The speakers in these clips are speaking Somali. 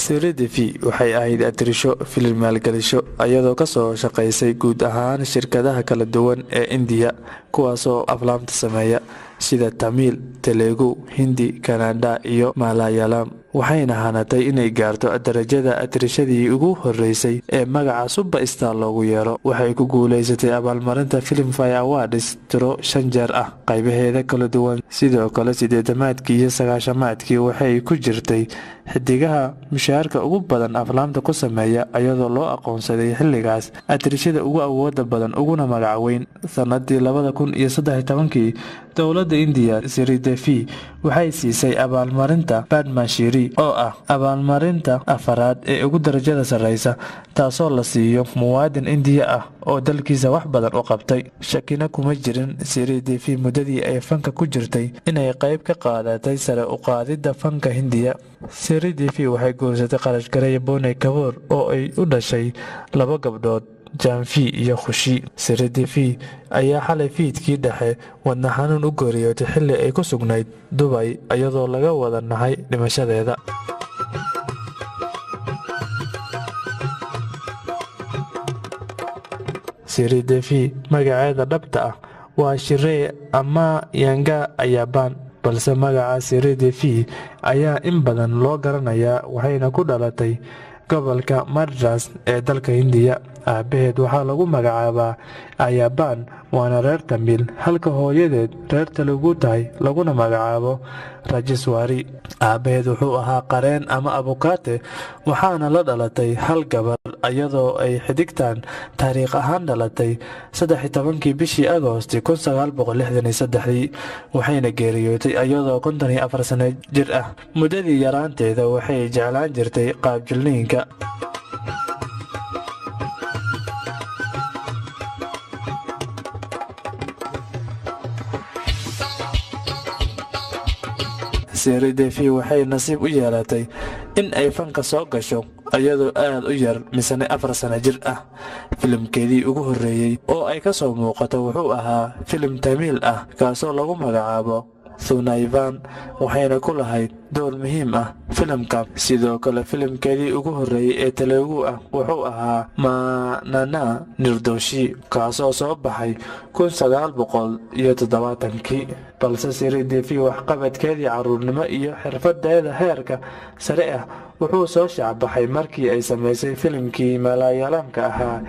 Siri Devi waxay ahayd atirisho filim maalgelisho iyadoo ka soo shaqeysay guud ahaan shirkadaha kala duwan ee India kuwaasoo aflaamta sameeya sida Tamil, Telugu, Hindi, Kannada iyo Malayalam. waxayna hanatay inay gaarto darajada atirishadii ugu horeysay ee magaca Superstar loogu yeero. waxay ku guuleysatay abaalmarinta Filmfare Awards tiro 5 jeer ah qaybaheeda kala duwan. sidoo kale 80maadkii iyo 90maadkii waxay ku jirtay xidigaha mushaharka ugu badan aflaamta ku sameeya iyadoo loo aqoonsaday xilligaas atirishada ugu awooda badan uguna magac weyn. sanadii 2013 dowladda India Siri Devi waxay siisay abaalmarinta Padma Shri oo ah abaalmarinta afaraad ee ugu darajada sareysa taasoo la siiyo muwaadin India ah oo dalkiisa wax badan u qabtay. shakina kuma jirin Siri Devi muddadii ay fanka ku jirtay inay qayb ka qaadatay sare u qaadida fanka Hindiya. Siri Devi waxay guursatay qarash gareey Boney Kapoor oo ay u dhashay 2 gabdhood Janvi iyo Khushi. Siri Devi ayaa xalay fiidkii dhexe wadna xanuun u geeriyootay xilli ay ku sugnayd Dubai iyadoo laga wada nahay dhimashadeeda. Siri Devi magaceeda dhabta ah waa Shiree ama Yanga Ayaban balse magaca Siri Devi ayaa in badan loo garanayaa waxayna ku dhalatay gobolka Madras ee dalka Hindiya. aabaheed waxaa lagu magacaabaa Ayaban waana reer Tamil halka hooyadeed reer Telugu tahay laguna magacaabo Rajeswari. aabaheed wuxuu ahaa qareen ama abukaate waxaana la dhalatay hal gabar iyadoo ay xidigtaan taariikh ahaan dhalatay 13 bishii Agoosto 1963 waxayna geeriyootay iyadoo 54 sano jir ah. muddadii yaraanteeda waxay jeclaan jirtay qaabjilniinka. Siri Devi waxay nasiib u yeelatay in ay fanka soo gasho iyadoo aad u yar misane 4 sano jir ah. filimkeedii ugu horeeyay oo ay ka soo muuqato wuxuu ahaa filim Tamil ah kaasoo lagu magacaabo Thunaivan waxayna ku lahayd door muhiim ah filimka. sidoo kale filimkeedii ugu horeeyay ee Telugu ah wuxuu ahaa Manana Nirdoshi kaasoo soo baxay 1970 balse Siri Devi waxqabadkeedii caruurnimo iyo xirfadeeda heerka sare ah wuxuu soo shacbaxay markii ay sameysay filimkii Malayalamka ahaa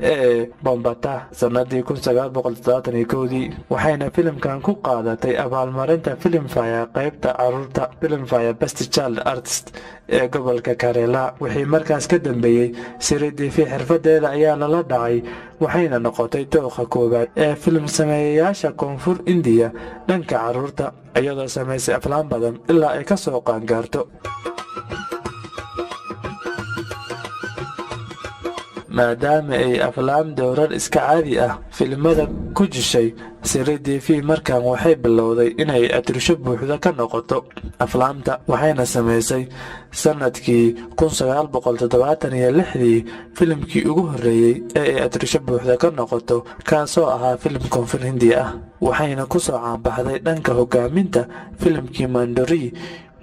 ee Bombata sanadii 1971 waxayna filimkan ku qaadatay abaalmarinta Filmfare qaybta caruurta Filmfare Best Child Artist ee gobolka Kerala. wixii markaas ka dambeeyay Siri Devi xirfadeeda ayaa la dhacay waxayna noqotay dooqa koowaad ee film sameeyayaasha Koonfur India dhanka caruurta iyadoo sameysay aflaam badan ilaa ay ka soo qaangaarto. maadaama ay aflaam dowrar iska caadi ah filimada ku jishay Siri Devi markan waxay bilowday inay atirisho buuxda ka noqoto aflaamta waxayna sameysay sanadkii 1976 filimkii ugu horeeyay ee ay atirisho buuxda ka noqoto kaasoo ahaa filim Koonfur Hindiya ah. waxayna ku soo caanbaxday dhanka hogaaminta filimkii Mandori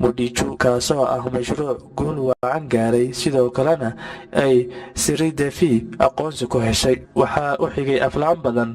Mudiju kaasoo ah mashruuc guul wacan gaaray sidoo kalena ay Siri Devi aqoonsi ku heshay. waxaa u xigay aflaam badan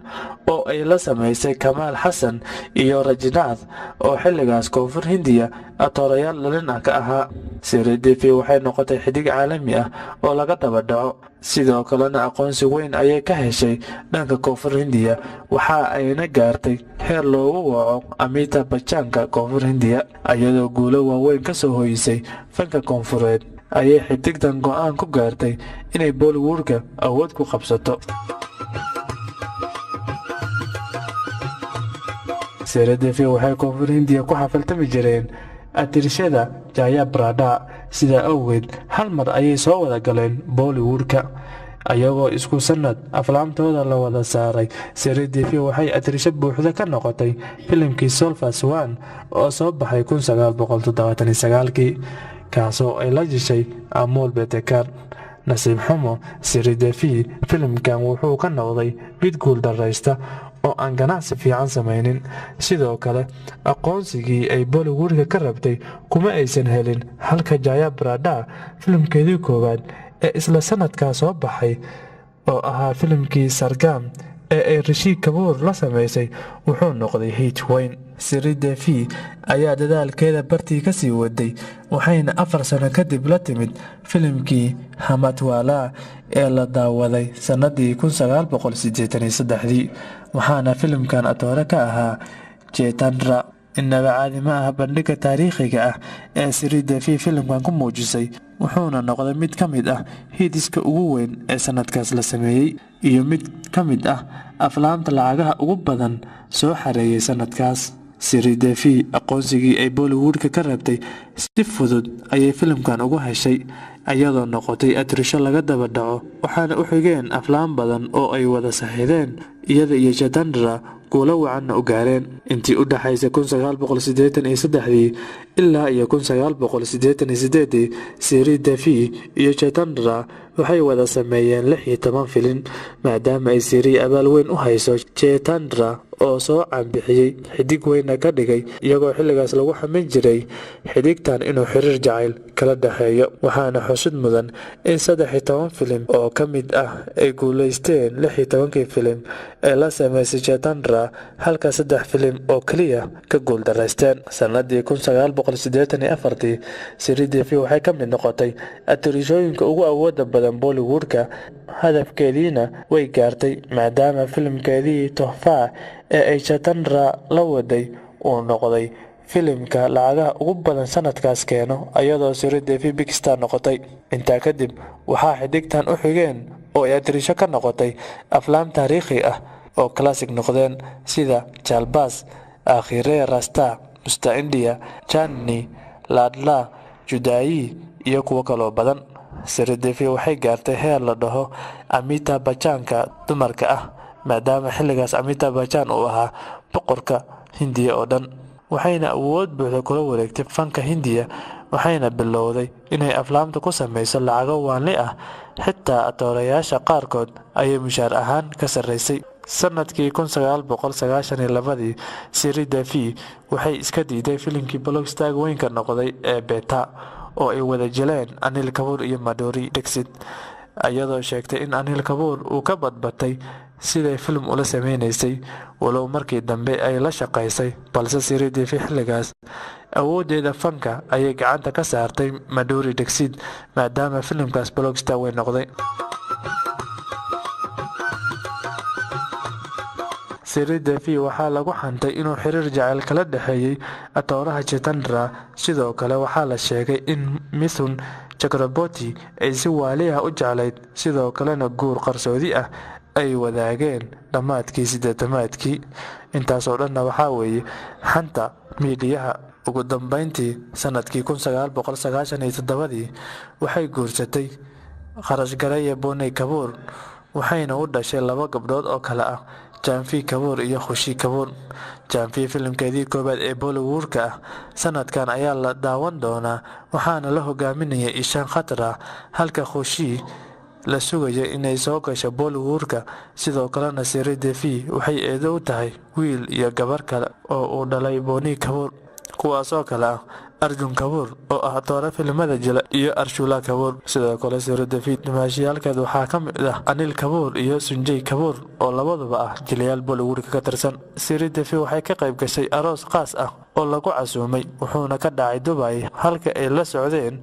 oo ay la sameysay Kamal Hassan iyo Rajinath oo xilligaas Koonfur Hindiya atoorayaal dhalin ah ka ahaa. Siri Devi waxay noqotay xidig caalami ah oo laga daba dhaco sidoo kalena aqoonsi weyn ayay ka heshay dhanka Koonfur Hindiya waxa ayna gaartay heer loogu waco Amitabh Bachchanka Koonfur Hindiya iyadoo guulo waaweyn ka soo hoysay fanka koonfureed ayay xidigtan go'aan ku gaartay inay Bollywoodka awood ku qabsato. Siri Devi waxay Koonfur Hindiya ku xafaltami jireen atirishada Jaya Prada sida awgeed hal mar ayay soo wada galeen Bollywoodka ayagoo isku sanad aflaamtooda la wada saaray. Siri Devi waxay atirisho buuxda ka noqotay filimkii Solfas One oo soo baxay 1979 kaasoo ay la jishay Amol Betekar. nasiib xumo Siri Devi filimkan wuxuu ka noqday mid guuldarraysta oo aan ganacsi fiican samaynin. Sidoo kale aqoonsigii ay Bollywoodka ka rabtay kuma aysan helin, halka Jaya Prada filimkeedii koowaad ee isla sanadkaas soo baxay oo ahaa filimkii Sargam ee ay Rishi Kapoor la samaysay wuxuu noqday hit weyn. Siri Devi ayaa dadaalkeeda bartii ka sii waday, waxayna 4 sano kadib la timid filimkii Hamatwala ee la daawaday sanadii 1983, waxaana filimkan atoore ka ahaa Jitendra. Innaba caadi ma aha bandhigga taariikhiga ah ee Siri Devi filimkan ku muujisay, wuxuuna noqday mid ka mid ah hitiska ugu weyn ee sanadkaas la sameeyay iyo mid ka mid ah aflaamta lacagaha ugu badan soo xareeyay sanadkaas. Siri Devi aqoonsigii ay Bollywoodka ka rabtay si fudud ayay filimkan ugu heshay, iyadoo noqotay atrisho laga daba dhaco, waxaana u xigeen aflaam badan oo ay wada saxiixdeen iyada iyo Jitendra guulo wacanna u gaareen. Intii u dhaxaysay 1983 ilaa iyo 1988, Siri Devi iyo Jitendra waxay wada sameeyeen 16 filin. Maadaama ay Siri abaal weyn u hayso Jitendra oo soo caanbixiyay xidig weyna ka dhigay, iyagoo xilligaas lagu xamin jiray xidigtan inuu xiriir jacayl kala dhaxeeyo, waxaana xusid mudan in 13 filim oo ka mid ah ay guuleysteen 16kii filim ee la sameysay Jitendra, halka 3 filim oo kaliya ka guuldareysteen. Sanadii 1984, Siri Devi waxay ka mid noqotay atrishooyinka ugu awooda badan Bollywoodka, hadafkeediina way gaartay maadaama filimkeedii Tohfa ee ay Jitendra la waday uu noqday filimka lacagaha ugu badan sanadkaas keeno, iyadoo Siri Devi big star noqotay. Intaa kadib waxaa xidigtan u xigeen oo ay atrisho ka noqotay aflaam taariikhi ah oo classic noqdeen sida Jalbaz, Aakhire Rasta, Mr. India, Chandni, Ladla, Judai iyo kuwo kaloo badan. Siri Devi waxay gaartay heer la dhaho Amitabh Bachchanka dumarka ah, maadaama xilligaas Amitabh Bachchan uu ahaa boqorka Hindiya oo dhan, waxayna awood buuxda kula wareegtay fanka Hindiya, waxayna bilowday inay aflaamta ku sameyso lacago waanli ah, xitaa atoorayaasha qaarkood ayay mushaar ahaan ka sarreysay. Sanadkii 1992, Siri Devi waxay iska diiday filimkii blockbuster weynka noqday ee Beta oo ay wada jileen Anil Kapoor iyo Madhuri Dixit, iyadoo sheegtay in Anil Kapoor uu ka badbatay siday filim ula sameynaysay, walow markii dambe ay la shaqaysay, balse Siri Devi xilligaas awoodeeda fanka ayay gacanta ka saartay Madhuri Dixit maadaama filimkaas blockbuster weyn noqday. Siri Devi waxaa lagu xantay inuu xiriir jacayl kala dhaxeeyay atooraha Jitendra. Sidoo kale waxaa la sheegay in Mithun Chakraborty ay si waali ah u jeclayd, sidoo kalena guur qarsoodi ah ay wadaageen dhammaadkii 80-aadkii. Intaasoo dhanna waxaa weeye xanta miidiyaha. Ugu dambeyntii sanadkii 1997 waxay guursatay kharash gareeye Boney Kapoor, waxayna u dhashay 2 gabdhood oo kale ah Janvi Kapoor iyo Khushi Kapoor. Janvi filimkeedii koowaad ee Bollywoodka ah sanadkan ayaa la daawan doonaa, waxaana la hogaaminayay Ishaan Khatra, halka Khushi la sugayo inay soo gasho Bollywoodka. Sidoo kalena Siri Devi waxay eedo u tahay wiil iyo gabar kale oo uu dhalay Boney Kapoor, kuwaasoo kale ah Arjun Kapoor oo ah atoore filimada jila iyo Arshula Kapoor. Sidoo kale Siri Devi dhimashyaalkeed waxaa ka mid ah Anil Kapoor iyo Sanjay Kapoor oo labaduba ah jilayaal Bollywoodka ka tirsan. Siri Devi waxay ka qayb gashay aroos qaas ah oo lagu casuumay, wuxuuna ka dhacay Dubai, halka ay la socdeen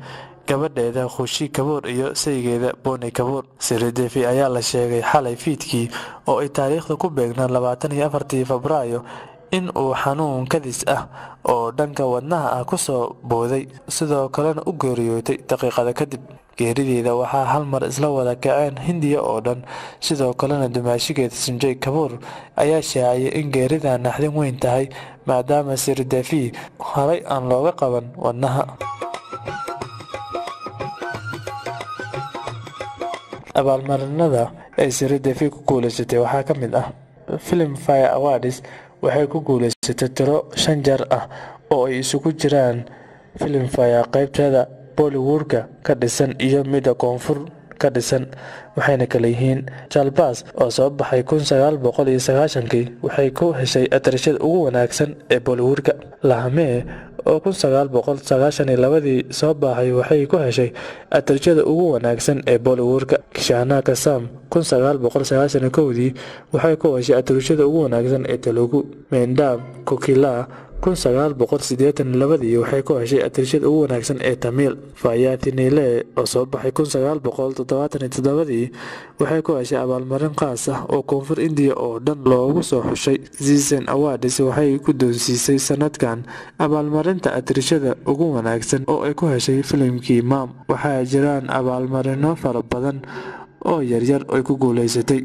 gabadheeda Khushi Kapoor iyo saygeeda Boney Kapoor. Siri Devi ayaa la sheegay xalay fiidkii oo ay taariikhda ku beegnaan 24 Febraayo in uu xanuun kadis ah oo dhanka wadnaha ah ku soo booday, sidoo kalena u geeriyootay daqiiqada kadib. Geerideeda waxaa hal mar isla wada kaceen Hindiya oo dhan. Sidoo kalena dumaashigeeda Sanjay Kapoor ayaa shaaciyay in geerida naxdin weyn tahay maadaama Siri Devi horay aan looga qaban wadnaha. Abaalmarinada ay Siri Devi ku guuleysatay waxaa ka mid ah Filmfare Awards. Waxay ku guuleysatay tiro 5 jeer ah oo ay isugu jiraan Filmfare qaybteeda Bollywoodka ka dhisan iyo midda koonfur ka dhisan, waxayna kala yihiin Jalbaz oo soo baxay 1990kii waxay ku heshay atirashada ugu wanaagsan ee Bollywoodka. Lahame oo 1992 soo baxay waxay ku heshay atirashada ugu wanaagsan ee Bollywoodka. Shahna Kasam 1991 waxay ku heshay atirashada ugu wanaagsan ee Telugu. Mendam Kokila 1982 waxay ku heshay atirashada ugu wanaagsan ee Tamil. Fayati Nile oo soo baxay 1977 waxay ku heshay abaalmarin qaas ah oo Koonfur India oo dhan loogu soo xushay. Zee Awards waxay ku doonsiisay sanadkan abaalmarinta atirashada ugu wanaagsan oo ay ku heshay filimkii Mam. Waxaa jiraan abaalmarino fara badan oo yaryar oo ay ku guuleysatay.